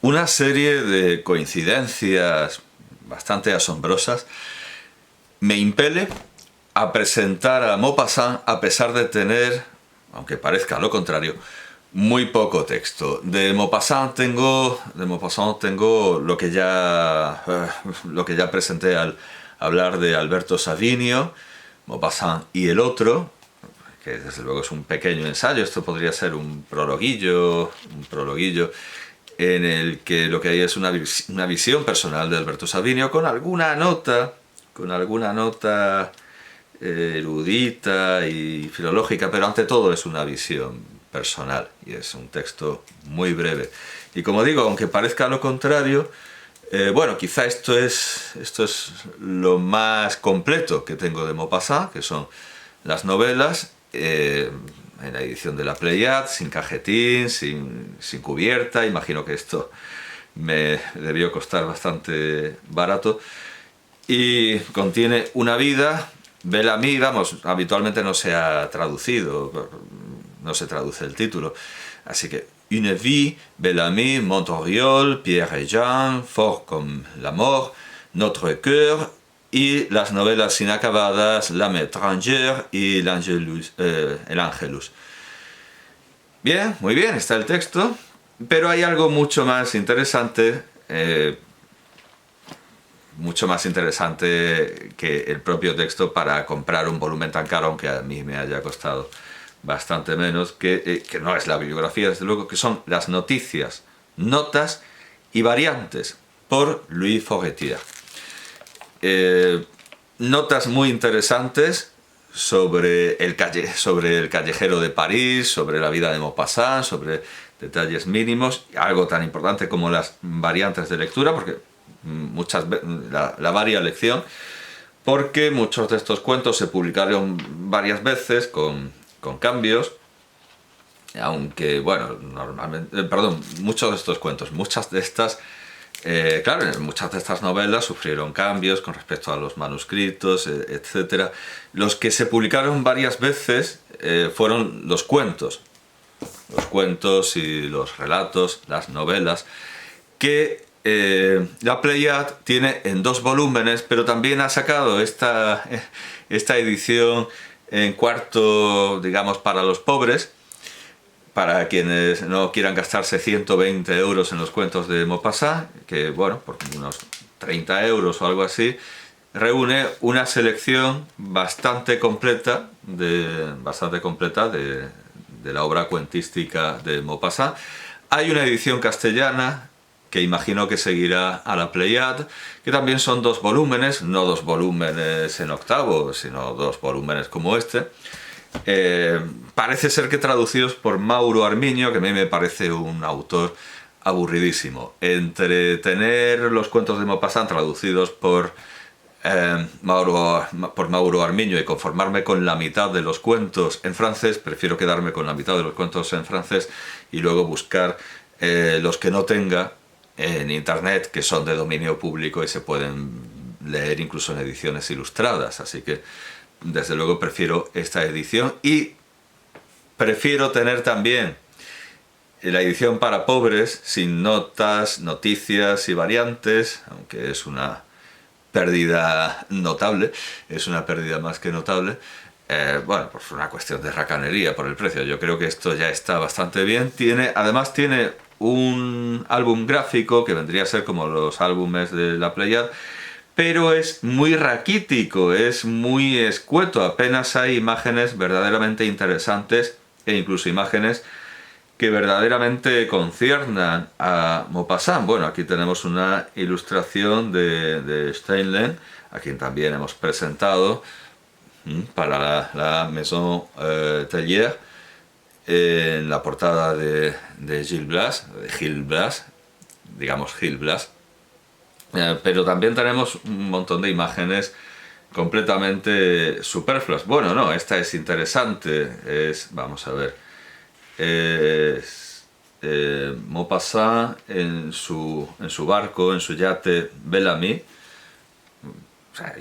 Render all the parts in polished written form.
una serie de coincidencias bastante asombrosas me impele a presentar a Maupassant a pesar de tener, aunque parezca lo contrario, muy poco texto. De Maupassant tengo lo que ya presenté al hablar de Alberto Savinio, Maupassant y el otro, que desde luego es un pequeño ensayo. Esto podría ser un prologuillo en el que lo que hay es una visión personal de Alberto Savinio con alguna nota erudita y filológica, pero ante todo es una visión personal y es un texto muy breve. Y como digo, aunque parezca lo contrario, bueno, quizá esto es lo más completo que tengo de Maupassant, que son las novelas, en la edición de la Pléiade, sin cajetín, sin cubierta. Imagino que esto me debió costar bastante barato. Y contiene una vida, Bel-Ami, vamos, habitualmente no se ha traducido, no se traduce el título. Así que, Une vie, Bel-Ami, Montoriol, Pierre et Jean, Fort comme la mort, Notre cœur, y las novelas inacabadas, L'âme étrangère y El Angelus. Bien, muy bien, está el texto, pero hay algo mucho más interesante que el propio texto para comprar un volumen tan caro, aunque a mí me haya costado bastante menos, que no es la bibliografía, desde luego, que son las noticias, notas y variantes por Louis Forestier. Notas muy interesantes sobre el callejero de París, sobre la vida de Maupassant, sobre detalles mínimos, algo tan importante como las variantes de lectura, porque la varia lección, porque muchos de estos cuentos se publicaron varias veces con cambios, aunque, bueno, muchos de estos cuentos, muchas de estas novelas sufrieron cambios con respecto a los manuscritos, etc. Los que se publicaron varias veces fueron los cuentos y los relatos, las novelas, que la Pléiade tiene en 2 volúmenes, pero también ha sacado esta edición en cuarto, digamos, para los pobres, para quienes no quieran gastarse 120 euros en los cuentos de Maupassant, que, bueno, por unos 30 euros o algo así, reúne una selección bastante completa de la obra cuentística de Maupassant. Hay una edición castellana que imagino que seguirá a la Pléiade, que también son 2 volúmenes, no 2 volúmenes en octavo, sino 2 volúmenes como este. Parece ser que traducidos por Mauro Armiño, que a mí me parece un autor aburridísimo. Entre tener los cuentos de Maupassant traducidos por Mauro Armiño y conformarme con la mitad de los cuentos en francés, prefiero quedarme con la mitad de los cuentos en francés y luego buscar los que no tenga en internet, que son de dominio público y se pueden leer incluso en ediciones ilustradas. Así que desde luego prefiero esta edición, y prefiero tener también la edición para pobres, sin notas, noticias y variantes, aunque es una pérdida notable, es una pérdida más que notable. Bueno, pues una cuestión de racanería por el precio. Yo creo que esto ya está bastante bien. Además tiene un álbum gráfico que vendría a ser como los álbumes de la Pléiade, pero es muy raquítico, es muy escueto, apenas hay imágenes verdaderamente interesantes e incluso imágenes que verdaderamente conciernan a Maupassant. Bueno, aquí tenemos una ilustración de Steinlen, a quien también hemos presentado para la Maison Tellier, en la portada de Gil Blas, digamos Gil Blas. Pero también tenemos un montón de imágenes completamente superfluas. Bueno, no, esta es interesante. Vamos a ver. Maupassant en su barco, en su yate Bel-Ami. O sea,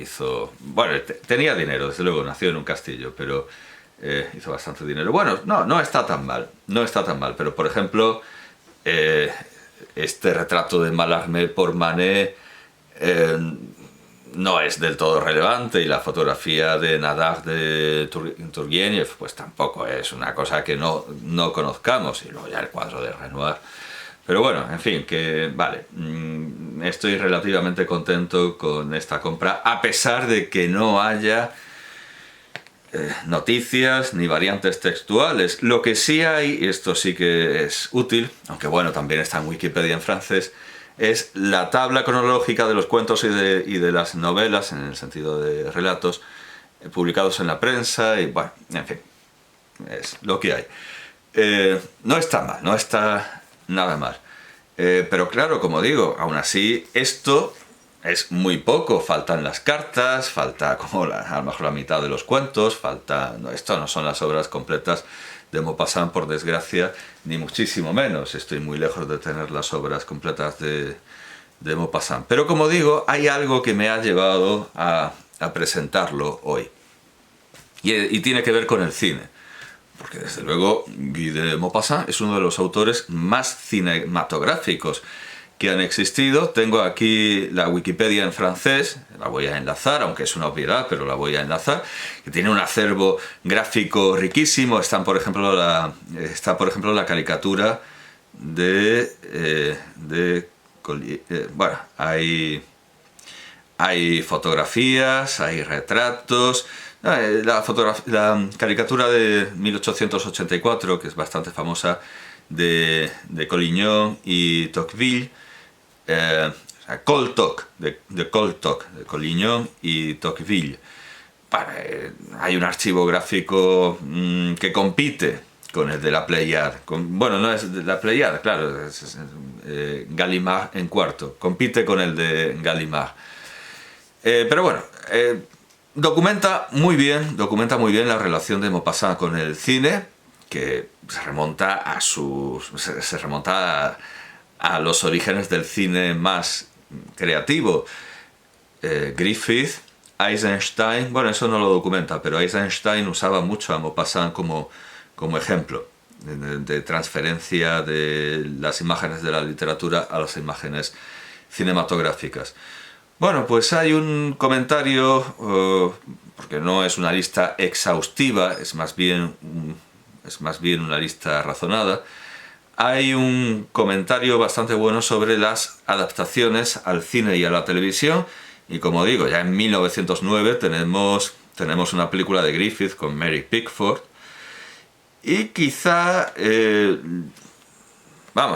bueno, tenía dinero, desde luego, nació en un castillo, pero hizo bastante dinero. Bueno, no está tan mal, pero por ejemplo, este retrato de Mallarmé por Manet no es del todo relevante, y la fotografía de Nadar de Turgenev pues tampoco es una cosa que no conozcamos, y luego ya el cuadro de Renoir. Pero bueno, en fin, que vale, estoy relativamente contento con esta compra, a pesar de que no haya noticias ni variantes textuales. Lo que sí hay, y esto sí que es útil, aunque bueno, también está en Wikipedia en francés, es la tabla cronológica de los cuentos y de las novelas, en el sentido de relatos, publicados en la prensa, y bueno, en fin, es lo que hay. No está mal, no está nada mal. Pero claro, como digo, aún así, esto es muy poco. Faltan las cartas, falta como a lo mejor la mitad de los cuentos, esto no son las obras completas de Maupassant, por desgracia, ni muchísimo menos. Estoy muy lejos de tener las obras completas de Maupassant. Pero como digo, hay algo que me ha llevado a presentarlo hoy. Y tiene que ver con el cine. Porque desde luego Guy de Maupassant es uno de los autores más cinematográficos que han existido. Tengo aquí la Wikipedia en francés, la voy a enlazar, aunque es una obviedad, pero la voy a enlazar, que tiene un acervo gráfico riquísimo. Está por ejemplo la caricatura bueno, hay fotografías, hay retratos. La caricatura de 1884, que es bastante famosa, de Collignon y Tocqueville, Coltoc, de Coltoc, de Collignon y Tocqueville. Hay un archivo gráfico que compite con el de la Pléiade. Bueno, no es de la Pléiade, claro, es Gallimard en cuarto. Compite con el de Gallimard. Pero bueno, documenta muy bien la relación de Maupassant con el cine, que se remonta a los orígenes del cine más creativo. Griffith, Eisenstein, bueno, eso no lo documenta, pero Eisenstein usaba mucho a Maupassant como ejemplo de transferencia de las imágenes de la literatura a las imágenes cinematográficas. Bueno, pues hay un comentario, porque no es una lista exhaustiva, es más bien una lista razonada. Hay un comentario bastante bueno sobre las adaptaciones al cine y a la televisión, y como digo, ya en 1909 tenemos una película de Griffith con Mary Pickford, y quizá,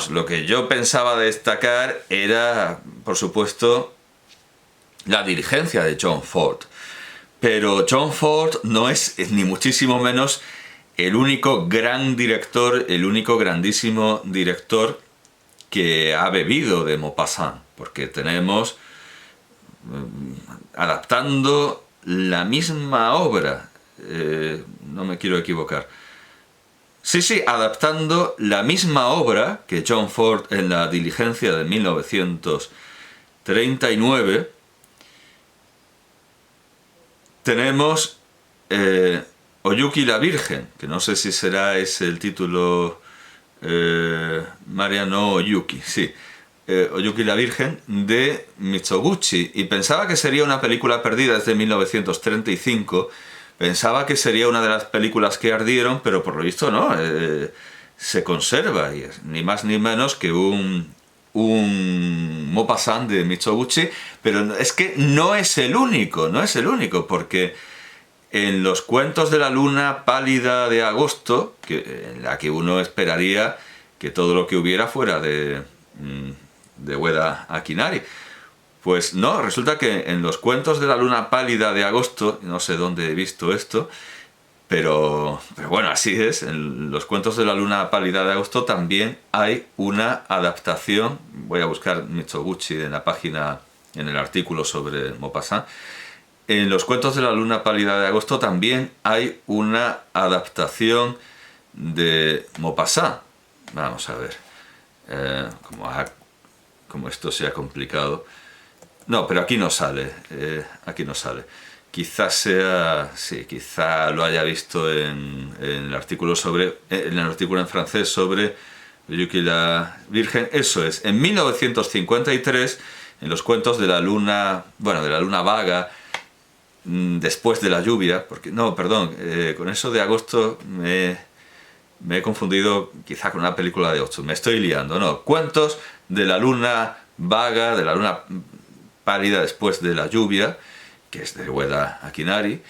lo que yo pensaba destacar era, por supuesto, la dirigencia de John Ford. Pero John Ford no es ni muchísimo menos el único gran director, el único grandísimo director que ha bebido de Maupassant, porque tenemos adaptando la misma obra, no me quiero equivocar. Sí, adaptando la misma obra que John Ford en La Diligencia de 1939, tenemos Oyuki la Virgen, que no sé si será ese el título, Mariano Oyuki, sí, Oyuki la Virgen, de Mizoguchi, y pensaba que sería una película perdida desde 1935, pensaba que sería una de las películas que ardieron, pero por lo visto no, se conserva, y es ni más ni menos que un Maupassant de Mizoguchi, pero es que no es el único, porque en los cuentos de la luna pálida de agosto, en la que uno esperaría que todo lo que hubiera fuera de Ueda Akinari, pues no, resulta que en los cuentos de la luna pálida de agosto, no sé dónde he visto esto, pero bueno, así es, en los cuentos de la luna pálida de agosto también hay una adaptación. Voy a buscar Mizoguchi en la página, en el artículo sobre Maupassant. En los cuentos de la luna pálida de agosto también hay una adaptación de Maupassant. Vamos a ver, como esto sea complicado. No, pero aquí no sale, Quizás sea, sí, quizá lo haya visto en el artículo en francés sobre Yuki la Virgen, eso es, en 1953, en los cuentos de la luna, bueno, de la luna vaga, después de la lluvia, porque, no, perdón, con eso de agosto me he confundido quizá con una película de Ozu, me estoy liando, no, cuentos de la luna vaga, de la luna pálida después de la lluvia, que es de Ueda Akinari,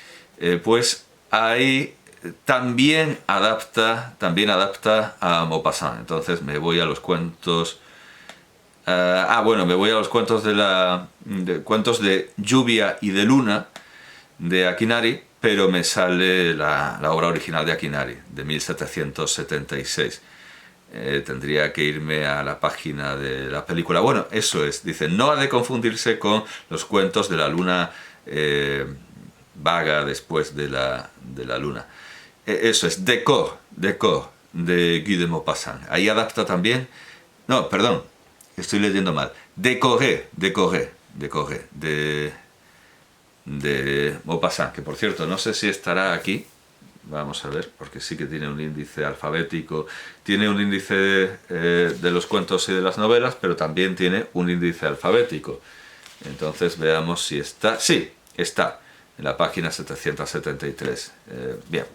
pues ahí también adapta a Maupassant. Entonces me voy a los cuentos... bueno, me voy a los cuentos cuentos de lluvia y de luna de Akinari, pero me sale la obra original de Akinari, de 1776. Tendría que irme a la página de la película. Bueno, eso es, dice, no ha de confundirse con los cuentos de la luna vaga después de la luna. Eso es, Décor, de Guy de Maupassant. Ahí adapta también... No, perdón, estoy leyendo mal. Décoré, de Maupassant, que por cierto, no sé si estará aquí. Vamos a ver, porque sí que tiene un índice alfabético, tiene un índice de los cuentos y de las novelas, pero también tiene un índice alfabético. Entonces veamos si está... Sí, está, en la página 773. Bien.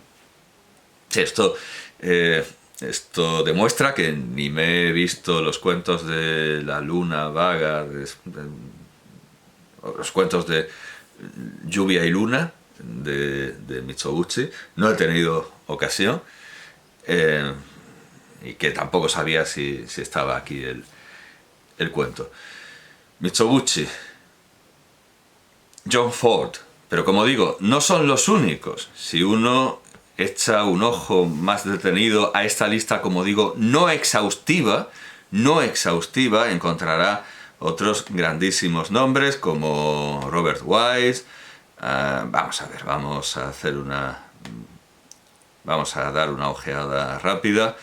Sí, esto demuestra que ni me he visto los cuentos de la luna vaga, los cuentos de lluvia y luna, de Mizoguchi, no he tenido ocasión, y que tampoco sabía si estaba aquí el cuento. Mizoguchi, John Ford, pero como digo, no son los únicos. Si uno echa un ojo más detenido a esta lista, como digo, no exhaustiva, encontrará otros grandísimos nombres como Robert Wise. Vamos a ver, vamos a dar una ojeada rápida.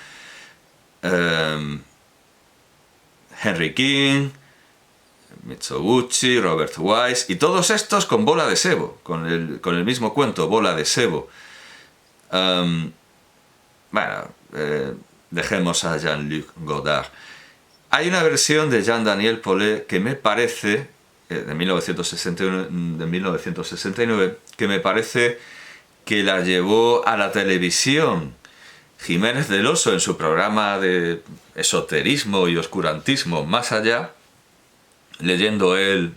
Henry King, Mizoguchi, Robert Wise, y todos estos con Bola de Sebo, con el mismo cuento, Bola de Sebo. Bueno, dejemos a Jean-Luc Godard. Hay una versión de Jean-Daniel Paulet que me parece, de 1969, que me parece que la llevó a la televisión Jiménez del Oso en su programa de esoterismo y oscurantismo Más Allá, leyendo el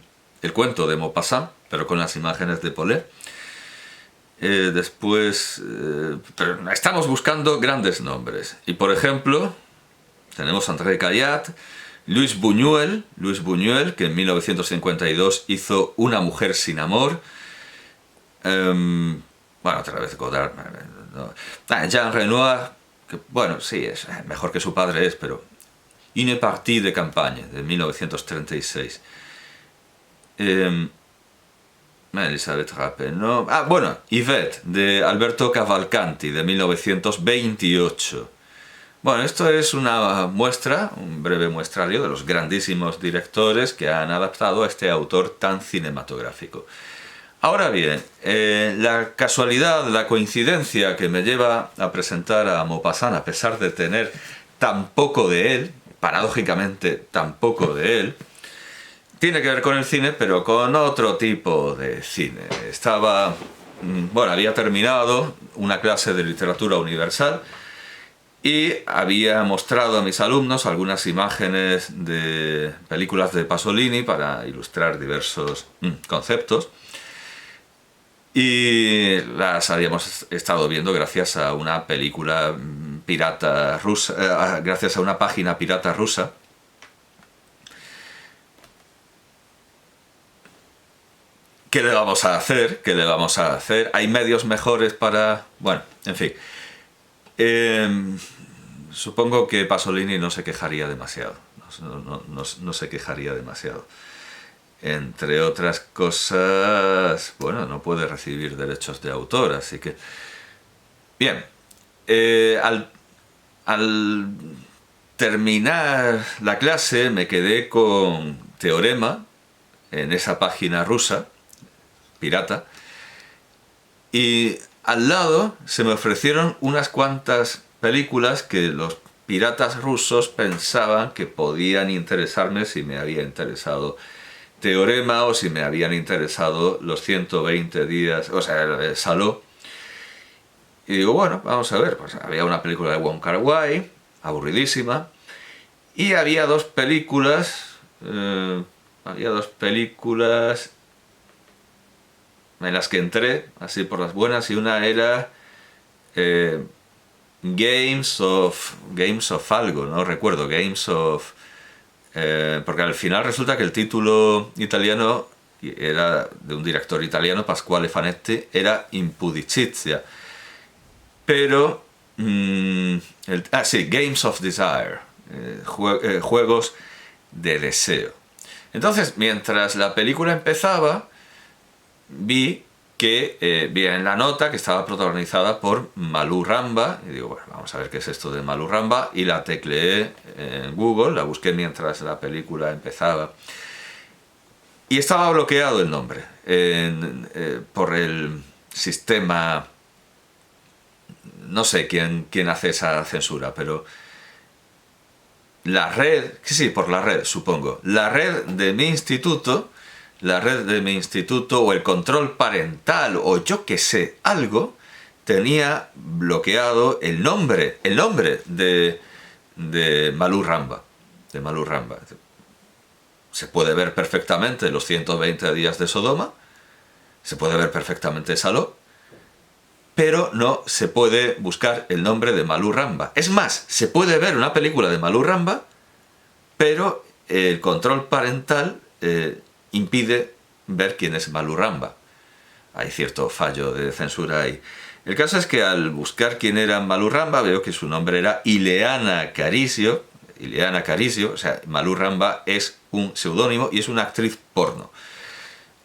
cuento de Maupassant, pero con las imágenes de Paulet. Después, pero estamos buscando grandes nombres. Y por ejemplo, tenemos a André Caillat, Luis Buñuel, que en 1952 hizo Una mujer sin amor. Bueno, otra vez Godard. No. Jean Renoir, que bueno, sí, es mejor que su padre es, pero Une partie de campagne, de 1936. Elizabeth Rappe, ¿no? Bueno, Yvette, de Alberto Cavalcanti, de 1928. Bueno, esto es una muestra, un breve muestrario de los grandísimos directores que han adaptado a este autor tan cinematográfico. Ahora bien, la casualidad, la coincidencia que me lleva a presentar a Maupassant, a pesar de tener tan poco de él, paradójicamente tan poco de él, tiene que ver con el cine, pero con otro tipo de cine. Había terminado una clase de literatura universal y había mostrado a mis alumnos algunas imágenes de películas de Pasolini para ilustrar diversos conceptos. Y las habíamos estado viendo gracias a una película pirata rusa, gracias a una página pirata rusa. ¿Qué le vamos a hacer? Hay medios mejores para... Bueno, en fin. Supongo que Pasolini no se quejaría demasiado. No se quejaría demasiado. Entre otras cosas, bueno, no puede recibir derechos de autor, así que... Bien. Al terminar la clase me quedé con Teorema en esa página rusa pirata, y al lado se me ofrecieron unas cuantas películas que los piratas rusos pensaban que podían interesarme si me había interesado Teorema o si me habían interesado los 120 días, o sea, el Saló. Y digo, bueno, vamos a ver, pues había una película de Wong Kar-wai, aburridísima, y había dos películas en las que entré, así por las buenas, y una era Games of algo, no recuerdo, porque al final resulta que el título italiano era de un director italiano, Pasquale Fanetti, era Impudicizia, pero sí, Games of Desire, juegos de deseo. Entonces, mientras la película empezaba, vi en la nota que estaba protagonizada por Malú Ramba, y digo, bueno, vamos a ver qué es esto de Malú Ramba, y la tecleé en Google, la busqué mientras la película empezaba, y estaba bloqueado el nombre por el sistema, no sé quién hace esa censura, pero la red, sí, por la red, supongo, la red de mi instituto o el control parental o yo que sé, algo, tenía bloqueado el nombre de Malú Ramba. Se puede ver perfectamente los 120 días de Sodoma, se puede ver perfectamente Saló, pero no se puede buscar el nombre de Malú Ramba. Es más, se puede ver una película de Malú Ramba, pero el control parental impide ver quién es Malú Ramba. Hay cierto fallo de censura ahí. El caso es que al buscar quién era Malú Ramba, veo que su nombre era Ileana Carisio, o sea, Malú Ramba es un seudónimo y es una actriz porno.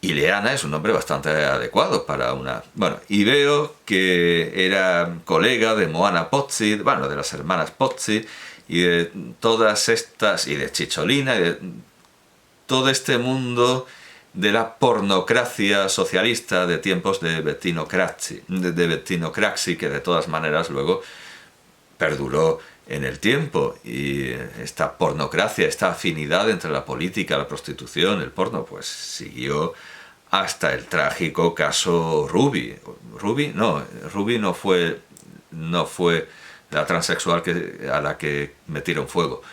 Ileana es un nombre bastante adecuado para una... Bueno, y veo que era colega de Moana Pozzi, bueno, de las hermanas Pozzi, y de todas estas, y de Chicholina, y de todo este mundo de la pornocracia socialista de tiempos de Bettino Craxi, que de todas maneras luego perduró en el tiempo, y esta pornocracia, esta afinidad entre la política, la prostitución, el porno, pues siguió hasta el trágico caso Ruby. Ruby no fue la transexual a la que metieron fuego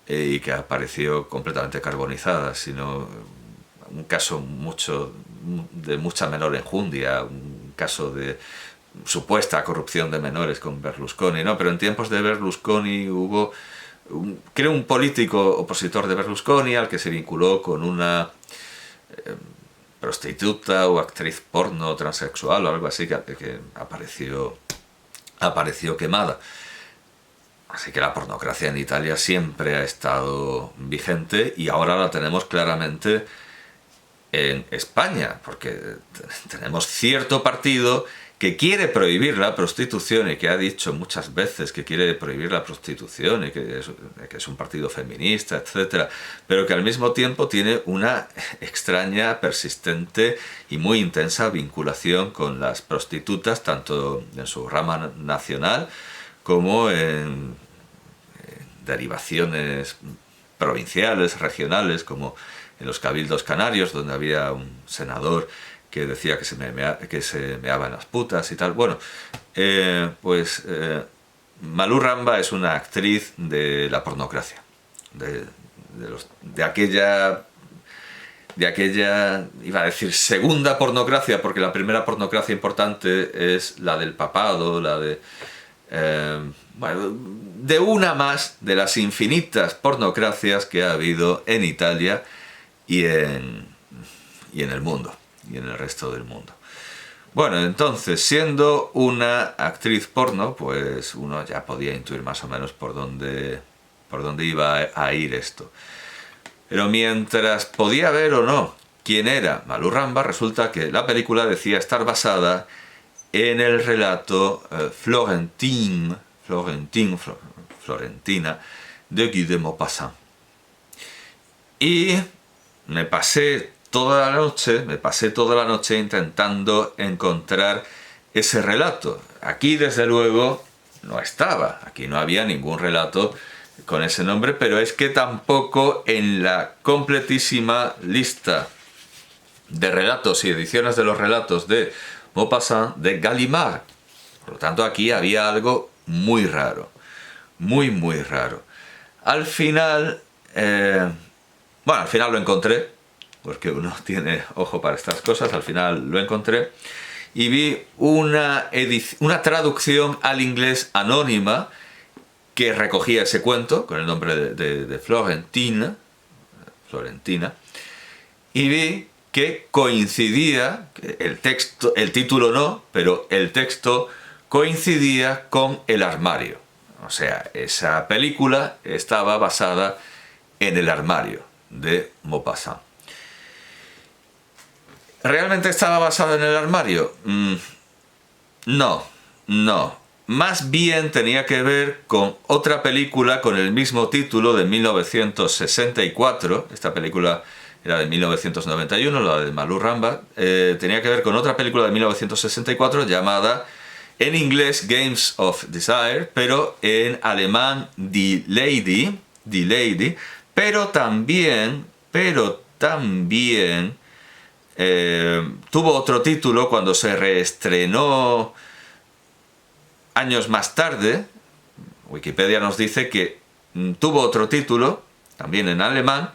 y que apareció completamente carbonizada, sino un caso de mucha menor enjundia, un caso de supuesta corrupción de menores con Berlusconi, ¿no? Pero en tiempos de Berlusconi hubo, creo, un político opositor de Berlusconi al que se vinculó con una prostituta o actriz porno transexual o algo así que apareció quemada. Así que la pornocracia en Italia siempre ha estado vigente y ahora la tenemos claramente en España, porque tenemos cierto partido que quiere prohibir la prostitución y que ha dicho muchas veces que quiere prohibir la prostitución y que es un partido feminista, etcétera, pero que al mismo tiempo tiene una extraña, persistente y muy intensa vinculación con las prostitutas, tanto en su rama nacional como en derivaciones provinciales, regionales, como en los cabildos canarios, donde había un senador que decía que se meaba en las putas y tal. Bueno, Malú Ramba es una actriz de la pornocracia, de aquella, iba a decir segunda pornocracia, porque la primera pornocracia importante es la del papado, la de... de una más de las infinitas pornocracias que ha habido en Italia y en el mundo, y en el resto del mundo. Bueno, entonces, siendo una actriz porno, pues uno ya podía intuir más o menos por dónde iba a ir esto. Pero mientras podía ver o no quién era Malú Ramba, resulta que la película decía estar basada en el relato Florentina de Guy de Maupassant. Y me pasé toda la noche intentando encontrar ese relato. Aquí, desde luego, no estaba. Aquí no había ningún relato con ese nombre, pero es que tampoco en la completísima lista de relatos y ediciones de los relatos de Maupassant de Gallimard. Por lo tanto, aquí había algo muy raro, muy, muy raro. Al final, al final lo encontré, porque uno tiene ojo para estas cosas, al final lo encontré, y vi una traducción al inglés anónima que recogía ese cuento, con el nombre de Florentina, y vi que coincidía, el título no, pero el texto coincidía con El armario. O sea, esa película estaba basada en El armario de Maupassant. ¿Realmente estaba basado en El armario? No. Más bien tenía que ver con otra película con el mismo título de 1964. Esta película era de 1991, la de Malou Rambach. Tenía que ver con otra película de 1964 llamada, en inglés, Games of Desire, pero en alemán Die Lady, pero también tuvo otro título cuando se reestrenó años más tarde. Wikipedia nos dice que tuvo otro título, también en alemán,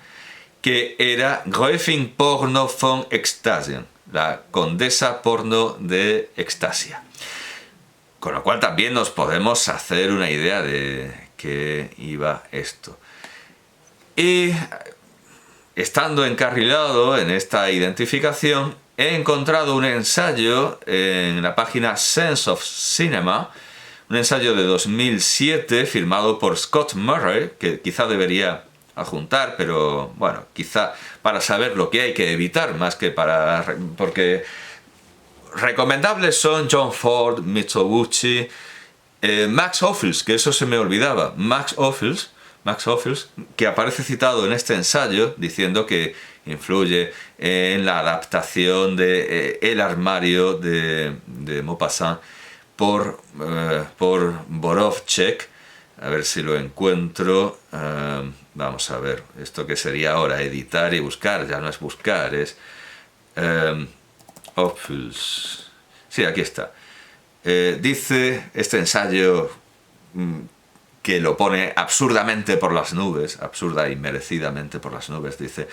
que era Gräfin Porno von Extasien, la condesa porno de Extasia. Con lo cual también nos podemos hacer una idea de qué iba esto. Y estando encarrilado en esta identificación, he encontrado un ensayo en la página Sense of Cinema, un ensayo de 2007 firmado por Scott Murray, que quizá debería adjuntar, pero bueno, quizá para saber lo que hay que evitar, más que porque recomendables son John Ford, Mitsubishi, Max Ophuls, que eso se me olvidaba, Max Ophuls, que aparece citado en este ensayo diciendo que influye en la adaptación de El armario de Maupassant por Borovchek. A ver si lo encuentro. Vamos a ver, esto que sería ahora editar y buscar, ya no es buscar, es Ophuls. Sí, aquí está. Dice este ensayo que lo pone absurdamente por las nubes, absurda y merecidamente por las nubes, dice: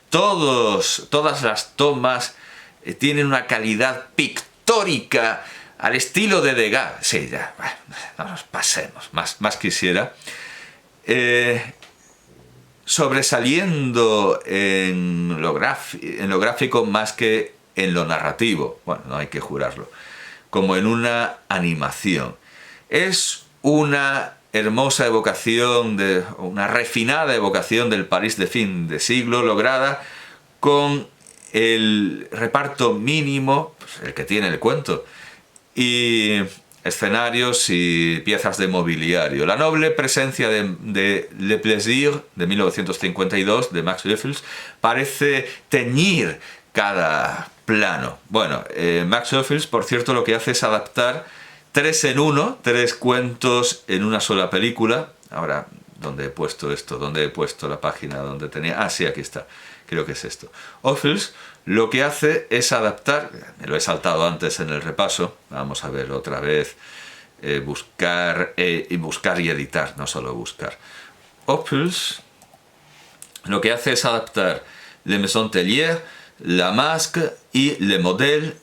todas las tomas tienen una calidad pictórica al estilo de Degas. Sí, ya, bueno, no nos pasemos, más quisiera. Sobresaliendo en lo gráfico más que en lo narrativo, bueno, no hay que jurarlo, como en una animación. Es una hermosa evocación, una refinada evocación del París de fin de siglo, lograda con el reparto mínimo, pues, el que tiene el cuento, y escenarios y piezas de mobiliario. La noble presencia de Le Plaisir, de 1952, de Max Ophuls, parece teñir cada plano. Bueno, Max Ophuls, por cierto, lo que hace es adaptar 3 en 1, 3 cuentos en una sola película. Ahora, ¿dónde he puesto esto? ¿Dónde he puesto la página donde tenía? Ah, sí, aquí está. Creo que es esto. Ophuls lo que hace es adaptar, me lo he saltado antes en el repaso, vamos a ver otra vez, buscar y editar, no solo buscar. Ophuls lo que hace es adaptar Le Maison Tellier, La Masque y Le Modèle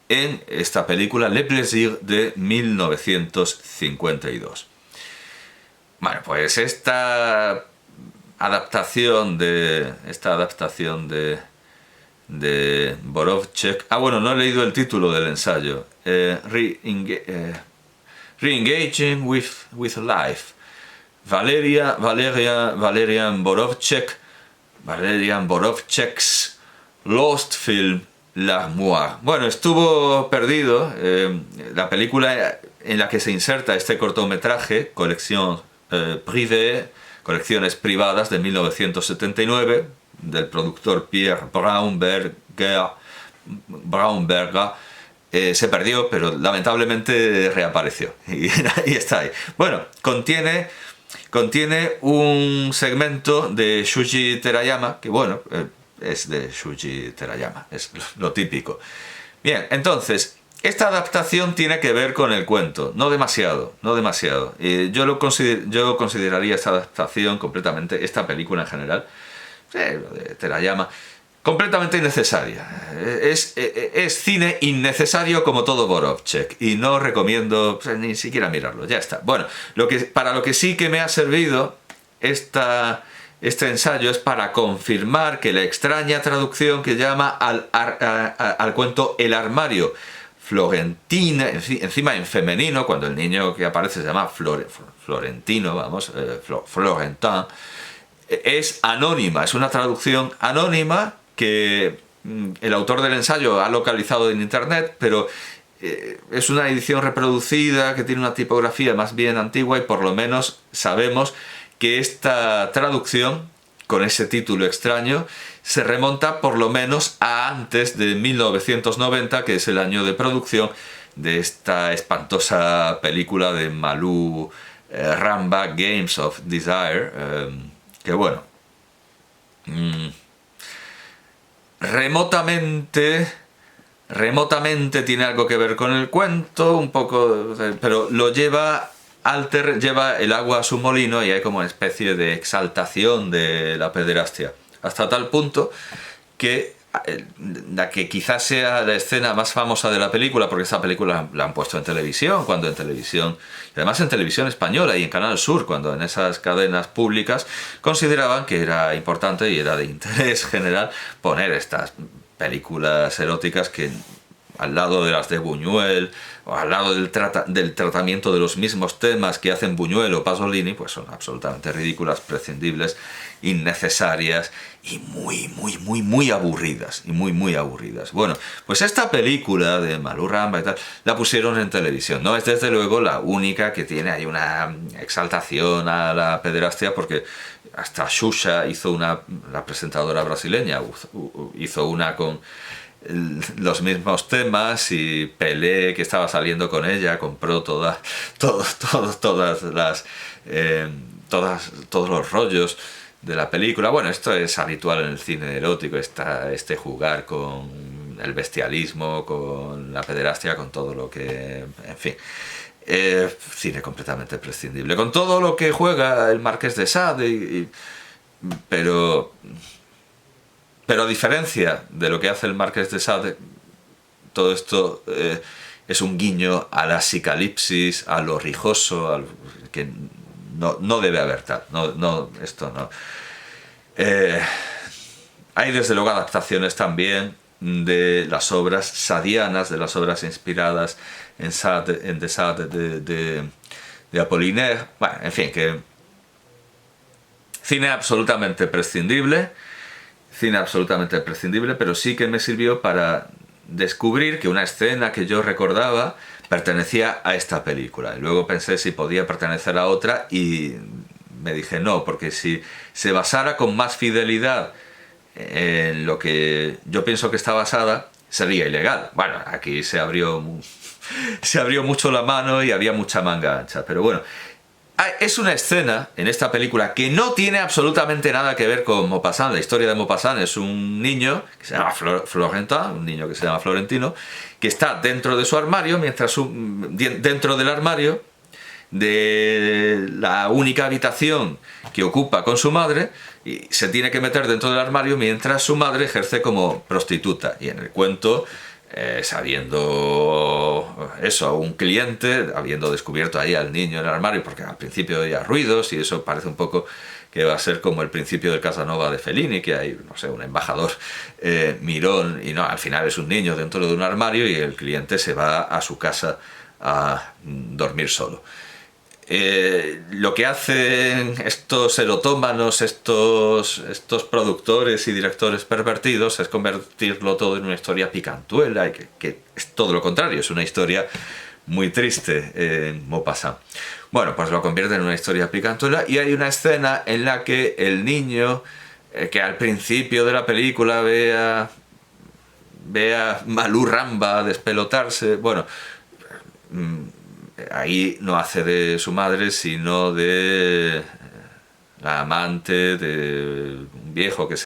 en esta película Le Plaisir de 1952. Bueno, pues esta adaptación de Borovchek. Ah, bueno, no he leído el título del ensayo. Re-engaging with life. Valerian Borovchek's Lost Film L'Armoire. Bueno, estuvo perdido. La película en la que se inserta este cortometraje, Colección Privée, Colecciones Privadas, de 1979, del productor Pierre Braunberger, se perdió, pero lamentablemente reapareció y ahí está ahí. Bueno, contiene un segmento de Shuji Terayama, que bueno, es de Shuji Terayama, es lo típico. Bien, entonces, esta adaptación tiene que ver con el cuento, no demasiado, no demasiado. Yo consideraría esta adaptación completamente, esta película en general, lo de Terayama, completamente innecesaria. Es cine innecesario como todo Borovchek y no recomiendo ni siquiera mirarlo, ya está. Bueno, para lo que sí que me ha servido este ensayo es para confirmar que la extraña traducción que llama al cuento El armario Florentina, encima en femenino, cuando el niño que aparece se llama Florentino, vamos, Florentin, es anónima, es una traducción anónima que el autor del ensayo ha localizado en internet, pero es una edición reproducida que tiene una tipografía más bien antigua y por lo menos sabemos que esta traducción con ese título extraño se remonta por lo menos a antes de 1990, que es el año de producción de esta espantosa película de Malou Ramba, Games of Desire, que bueno, remotamente tiene algo que ver con el cuento, un poco, pero lo lleva el agua a su molino y hay como una especie de exaltación de la pederastia, hasta tal punto que la que quizás sea la escena más famosa de la película, porque esta película la han puesto en televisión, cuando en televisión, y además en televisión española y en Canal Sur, cuando en esas cadenas públicas consideraban que era importante y era de interés general poner estas películas eróticas que al lado de las de Buñuel o al lado del tratamiento de los mismos temas que hacen Buñuel o Pasolini, pues son absolutamente ridículas, prescindibles, innecesarias y muy aburridas, muy aburridas. Bueno, pues esta película de Malou Ramba y tal, la pusieron en televisión. No es desde luego la única que tiene ahí una exaltación a la pederastia, porque hasta Xuxa hizo la presentadora brasileña, hizo una con los mismos temas, y Pelé, que estaba saliendo con ella, compró todos los rollos de la película. Bueno, esto es habitual en el cine erótico, este jugar con el bestialismo, con la pederastia, con todo lo que... en fin, cine completamente prescindible, con todo lo que juega el Marqués de Sade, pero a diferencia de lo que hace el Marqués de Sade, todo esto es un guiño a la psicalipsis, a lo rijoso, que no debe haber tal. Esto no. Hay desde luego adaptaciones también de las obras sadianas, de las obras inspiradas en de Sade, de Apollinaire. Bueno, en fin, que cine absolutamente prescindible, pero sí que me sirvió para descubrir que una escena que yo recordaba pertenecía a esta película. Y luego pensé si podía pertenecer a otra y me dije no, porque si se basara con más fidelidad en lo que yo pienso que está basada, sería ilegal. Bueno, aquí se abrió mucho la mano y había mucha manga ancha, pero bueno. Es una escena en esta película que no tiene absolutamente nada que ver con Maupassant. La historia de Maupassant es un niño que se llama Florentin, un niño que se llama Florentino, que está dentro de su armario, dentro del armario de la única habitación que ocupa con su madre, y se tiene que meter dentro del armario mientras su madre ejerce como prostituta. Y en el cuento, sabiendo eso, un cliente, habiendo descubierto ahí al niño en el armario, porque al principio oía ruidos y eso parece un poco que va a ser como el principio del Casanova de Fellini, que hay, no sé, un embajador mirón, y no, al final es un niño dentro de un armario y el cliente se va a su casa a dormir solo. Lo que hacen estos erotómanos, estos productores y directores pervertidos, es convertirlo todo en una historia picantuela, y que es todo lo contrario, es una historia muy triste en Maupassant. Bueno, pues lo convierten en una historia picantuela, y hay una escena en la que el niño, que al principio de la película ve a ve a Malú Ramba despelotarse, bueno, ahí no hace de su madre, sino de la amante de un viejo que